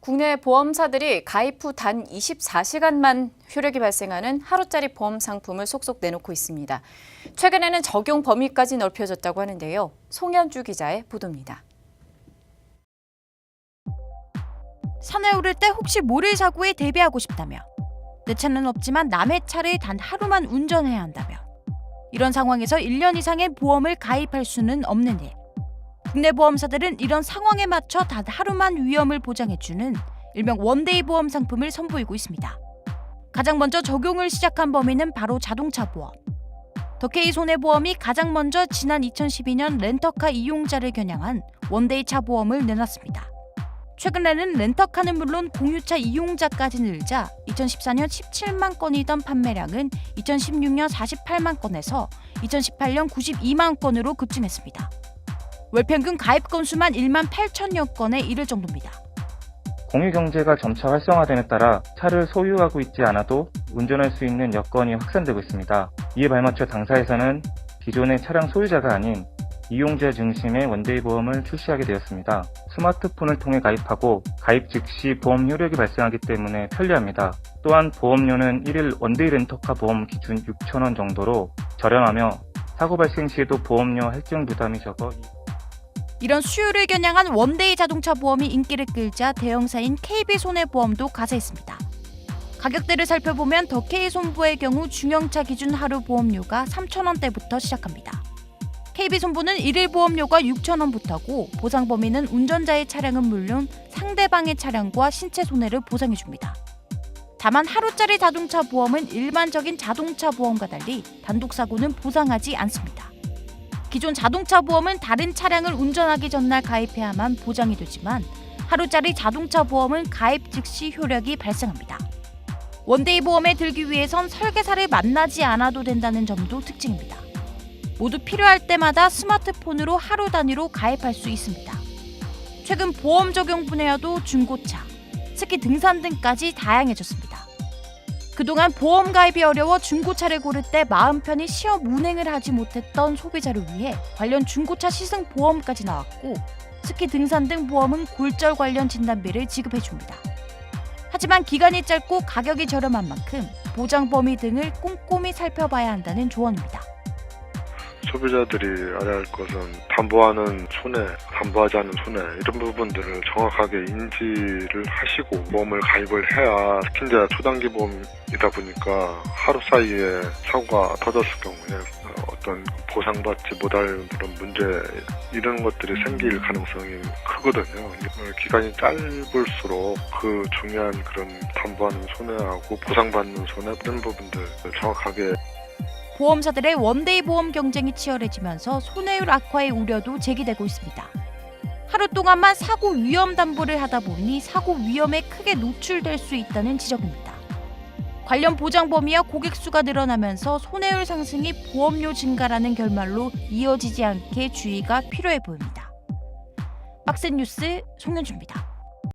국내 보험사들이 가입 후 단 24시간만 효력이 발생하는 하루짜리 보험 상품을 속속 내놓고 있습니다. 최근에는 적용 범위까지 넓혀졌다고 하는데요. 송현주 기자의 보도입니다. 산에 오를 때 혹시 모를 사고에 대비하고 싶다며, 내 차는 없지만 남의 차를 단 하루만 운전해야 한다며, 이런 상황에서 1년 이상의 보험을 가입할 수는 없는 일. 국내 보험사들은 이런 상황에 맞춰 단 하루만 위험을 보장해주는 일명 원데이 보험 상품을 선보이고 있습니다. 가장 먼저 적용을 시작한 범위는 바로 자동차 보험. 더케이 손해보험이 가장 먼저 지난 2012년 렌터카 이용자를 겨냥한 원데이 차 보험을 내놨습니다. 최근에는 렌터카는 물론 공유차 이용자까지 늘자 2014년 17만 건이던 판매량은 2016년 48만 건에서 2018년 92만 건으로 급증했습니다. 월평균 가입 건수만 1만 8천여 건에 이를 정도입니다. 공유경제가 점차 활성화됨에 따라 차를 소유하고 있지 않아도 운전할 수 있는 여건이 확산되고 있습니다. 이에 발맞춰 당사에서는 기존의 차량 소유자가 아닌 이용자 중심의 원데이 보험을 출시하게 되었습니다. 스마트폰을 통해 가입하고 가입 즉시 보험 효력이 발생하기 때문에 편리합니다. 또한 보험료는 1일 원데이 렌터카 보험 기준 6,000원 정도로 저렴하며 사고 발생 시에도 보험료 할증 부담이 적어 이런 수요를 겨냥한 원데이 자동차 보험이 인기를 끌자 대형사인 KB손해보험도 가세했습니다. 가격대를 살펴보면 더케이 손보의 경우 중형차 기준 하루 보험료가 3,000원대부터 시작합니다. KB손보는 1일 보험료가 6,000원부터고 보상 범위는 운전자의 차량은 물론 상대방의 차량과 신체 손해를 보상해줍니다. 다만 하루짜리 자동차 보험은 일반적인 자동차 보험과 달리 단독사고는 보상하지 않습니다. 기존 자동차 보험은 다른 차량을 운전하기 전날 가입해야만 보장이 되지만 하루짜리 자동차 보험은 가입 즉시 효력이 발생합니다. 원데이 보험에 들기 위해선 설계사를 만나지 않아도 된다는 점도 특징입니다. 모두 필요할 때마다 스마트폰으로 하루 단위로 가입할 수 있습니다. 최근 보험 적용 분야도 중고차, 스키 등산 등까지 다양해졌습니다. 그동안 보험 가입이 어려워 중고차를 고를 때 마음 편히 시험 운행을 하지 못했던 소비자를 위해 관련 중고차 시승 보험까지 나왔고, 스키 등산 등 보험은 골절 관련 진단비를 지급해줍니다. 하지만 기간이 짧고 가격이 저렴한 만큼 보장 범위 등을 꼼꼼히 살펴봐야 한다는 조언입니다. 소비자들이 알아야 할 것은 담보하는 손해, 담보하지 않는 손해 이런 부분들을 정확하게 인지를 하시고 보험을 가입을 해야, 특히 이제 초단기 보험이다 보니까 하루 사이에 사고가 터졌을 경우에 어떤 보상받지 못할 그런 문제 이런 것들이 생길 가능성이 크거든요. 기간이 짧을수록 그 중요한 그런 담보하는 손해하고 보상받는 손해 이런 부분들 정확하게 보험사들의 원데이 보험 경쟁이 치열해지면서 손해율 악화의 우려도 제기되고 있습니다. 하루 동안만 사고 위험 담보를 하다 보니 사고 위험에 크게 노출될 수 있다는 지적입니다. 관련 보장 범위와 고객 수가 늘어나면서 손해율 상승이 보험료 증가라는 결말로 이어지지 않게 주의가 필요해 보입니다. 박스 뉴스 송현주입니다.